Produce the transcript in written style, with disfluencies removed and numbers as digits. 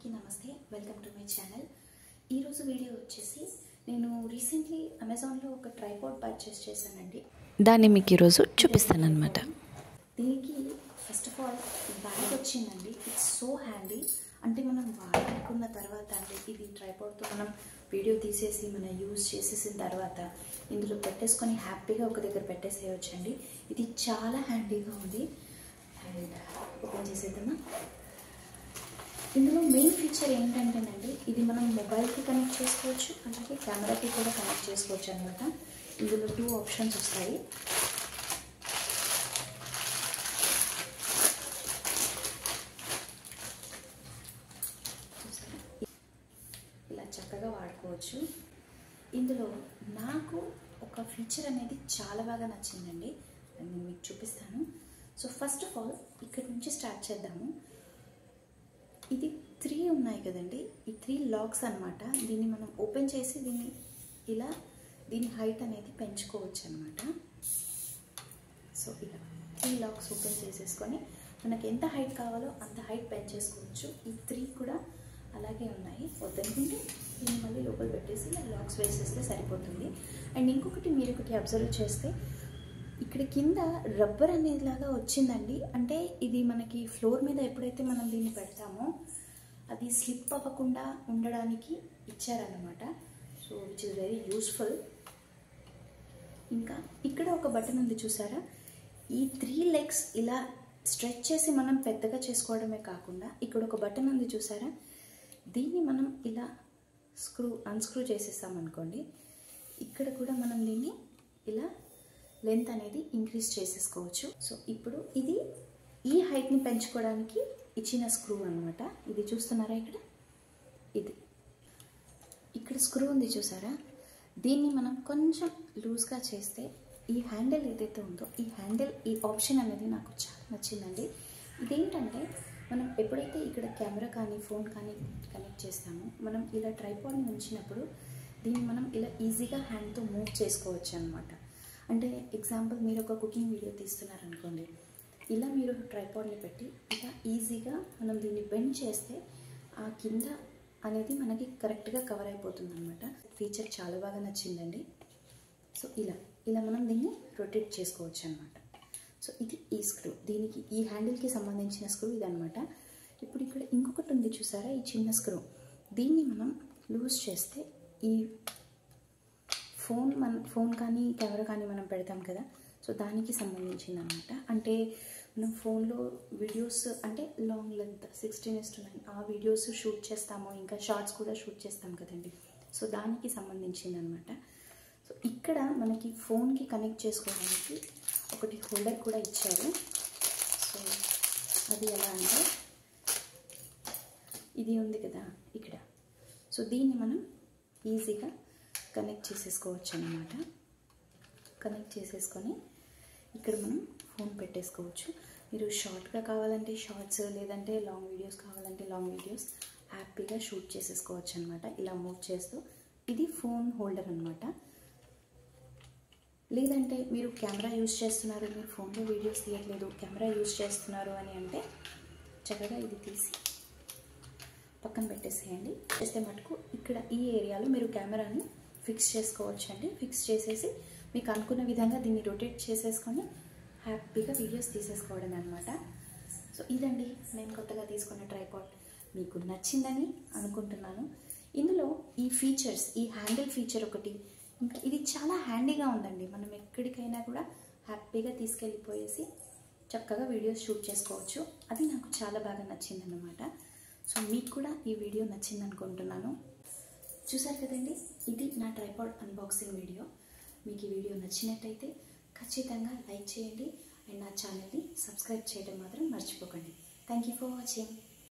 అందరికీ నమస్తే welcome to my channel. ఈ రోజు వీడియో వచ్చేసి నేను రీసెంట్లీ అమెజాన్లో ఒక ట్రైపాడ్ పర్చేస్ చేశానండి। దాన్ని మీకు ఈ రోజు చూపిస్తాను అన్నమాట। దీనికి ఫస్ట్ ఆఫ్ ఆల్ బ్యాగ్ వచ్చిందండి। ఇట్స్ సో హ్యాండీ, అంటే మనం వాడుకున్న తర్వాత అంటే ఇది ట్రైపాడ్తో మనం వీడియో తీసేసి మనం యూజ్ చేసేసిన తర్వాత ఇందులో పెట్టేసుకొని హ్యాపీగా ఒక దగ్గర పెట్టేసేయొచ్చండి। ఇది చాలా హ్యాండీగా ఉంది। అండ్ ఓపెన్ చేసేద్దామా। ఇందులో మెయిన్ ఫీచర్ ఏంటంటేనండి, ఇది మనం మొబైల్కి కనెక్ట్ చేసుకోవచ్చు, అలాగే కెమెరాకి కూడా కనెక్ట్ చేసుకోవచ్చు అనమాట। ఇందులో 2 ఆప్షన్స్ వస్తాయి। ఇలా చక్కగా వాడుకోవచ్చు। ఇందులో నాకు ఒక ఫీచర్ అనేది చాలా బాగా నచ్చిందండి, నేను మీకు చూపిస్తాను। సో ఫస్ట్ ఆఫ్ ఆల్ ఇక్కడ నుంచి స్టార్ట్ చేద్దాము। ఇది 3 ఉన్నాయి కదండి, ఈ 3 లాక్స్ అనమాట। దీన్ని మనం ఓపెన్ చేసి దీని హైట్ అనేది పెంచుకోవచ్చు అనమాట। సో ఇలా 3 లాక్స్ ఓపెన్ చేసేసుకొని మనకి ఎంత హైట్ కావాలో అంత హైట్ పెంచేసుకోవచ్చు। ఈ 3 కూడా అలాగే ఉన్నాయి, వద్దనుకుంటే దీన్ని మళ్ళీ లోపల పెట్టేసి లాక్స్ వేసేస్తే సరిపోతుంది। అండ్ ఇంకొకటి మీరు ఒకటి అబ్జర్వ్ చేస్తే ఇక్కడ కింద రబ్బర్ అనేలాగా వచ్చిందండి, అంటే ఇది మనకి ఫ్లోర్ మీద ఎప్పుడైతే మనం దీన్ని పెడతామో అది స్లిప్ అవ్వకుండా ఉండడానికి ఇచ్చారన్నమాట। So which is very useful. ఇంకా ఇక్కడ ఒక బటన్ ఉంది చూసారా, ఈ 3 లెగ్స్ ఇలా స్ట్రెచ్ చేసి మనం పెద్దగా చేసుకోవడమే కాకుండా ఇక్కడ ఒక బటన్ ఉంది చూసారా, దీన్ని మనం ఇలా అన్స్క్రూ చేసేసామనుకోండి, ఇక్కడ కూడా మనం దీన్ని ఇలా లెంత్ అనేది ఇంక్రీజ్ చేసేసుకోవచ్చు। సో ఇప్పుడు ఇది ఈ హైట్ని పెంచుకోవడానికి ఇచ్చిన స్క్రూ అనమాట। ఇది చూస్తున్నారా, ఇక్కడ స్క్రూ ఉంది చూసారా, దీన్ని మనం కొంచెం లూజ్గా చేస్తే ఈ హ్యాండిల్ ఏదైతే ఉందో ఈ ఆప్షన్ అనేది నాకు చాలా నచ్చిందండి। ఇదేంటంటే మనం ఎప్పుడైతే ఇక్కడ కెమెరా కానీ ఫోన్ కానీ కనెక్ట్ చేస్తామో మనం ఇలా ట్రైపాడ్ని ఉంచినప్పుడు దీన్ని మనం ఇలా ఈజీగా హ్యాండ్తో మూవ్ చేసుకోవచ్చు అనమాట। అంటే ఎగ్జాంపుల్ మీరు ఒక కుకింగ్ వీడియో తీస్తున్నారనుకోండి, ఇలా మీరు ట్రైపాడ్ని పెట్టి ఇలా ఈజీగా మనం దీన్ని బెండ్ చేస్తే ఆ కింద అనేది మనకి కరెక్ట్గా కవర్ అయిపోతుంది అనమాట। ఫీచర్ చాలా బాగా నచ్చిందండి। సో ఇలా మనం దీన్ని రొటేట్ చేసుకోవచ్చు అనమాట। సో ఇది ఈ స్క్రూ, దీనికి ఈ హ్యాండిల్కి సంబంధించిన స్క్రూ ఇదనమాట। ఇప్పుడు ఇక్కడ ఇంకొకటి ఉంది చూసారా, ఈ చిన్న స్క్రూ, దీన్ని మనం లూజ్ చేస్తే ఈ ఫోన్ కానీ కెమెరా కానీ మనం పెడతాం కదా, సో దానికి సంబంధించింది అనమాట। అంటే మనం ఫోన్లో వీడియోస్ అంటే లాంగ్ లెంత్ 16:9 ఆ వీడియోస్ షూట్ చేస్తాము, ఇంకా షార్ట్స్ కూడా షూట్ చేస్తాం కదండి, సో దానికి సంబంధించింది అనమాట। సో ఇక్కడ మనకి ఫోన్కి కనెక్ట్ చేసుకోవడానికి ఒకటి హోల్డర్ కూడా ఇచ్చారు। సో అది ఎలా అంటే ఇది ఉంది కదా ఇక్కడ, సో దీన్ని మనం ఈజీగా కనెక్ట్ చేసేసుకోవచ్చు అన్నమాట। కనెక్ట్ చేసేసుకొని ఇక్కడ మనం ఫోన్ పెట్టేసుకోవచ్చు। మీరు షార్ట్గా కావాలంటే షార్ట్స్, లేదంటే లాంగ్ వీడియోస్ కావాలంటే లాంగ్ వీడియోస్ హ్యాపీగా షూట్ చేసేసుకోవచ్చు అనమాట ఇలా మూవ్ చేస్తూ। ఇది ఫోన్ హోల్డర్ అనమాట। లేదంటే మీరు కెమెరా యూజ్ చేస్తున్నారు, మీరు ఫోన్లో వీడియోస్ తీయట్లేదు, కెమెరా యూజ్ చేస్తున్నారు అని అంటే చక్కగా ఇది తీసి పక్కన పెట్టేసేయండి। చేస్తే మటుకు ఇక్కడ ఈ ఏరియాలో మీరు కెమెరాని ఫిక్స్ చేసుకోవచ్చు అండి। ఫిక్స్ చేసేసి మీకు అనుకున్న విధంగా దీన్ని రొటేట్ చేసేసుకొని హ్యాపీగా వీడియోస్ తీసేసుకోవడం అనమాట। సో ఇదండి నేను కొత్తగా తీసుకున్న ట్రైపాడ్, మీకు నచ్చిందని అనుకుంటున్నాను। ఇందులో ఈ ఫీచర్స్, ఈ హ్యాండిల్ ఫీచర్ ఒకటి, ఇంకా ఇది చాలా హ్యాండీగా ఉందండి, మనం ఎక్కడికైనా కూడా హ్యాపీగా తీసుకెళ్ళిపోయేసి చక్కగా వీడియోస్ షూట్ చేసుకోవచ్చు, అది నాకు చాలా బాగా నచ్చిందన్నమాట। సో మీకు కూడా ఈ వీడియో నచ్చింది అనుకుంటున్నాను। చూసారు కదండి, ఇది నా ట్రైపాడ్ అన్బాక్సింగ్ వీడియో। మీకు ఈ వీడియో నచ్చినట్టయితే ఖచ్చితంగా లైక్ చేయండి అండ్ నా ఛానల్ని సబ్స్క్రైబ్ చేయడం మాత్రం మర్చిపోకండి। Thank you for watching.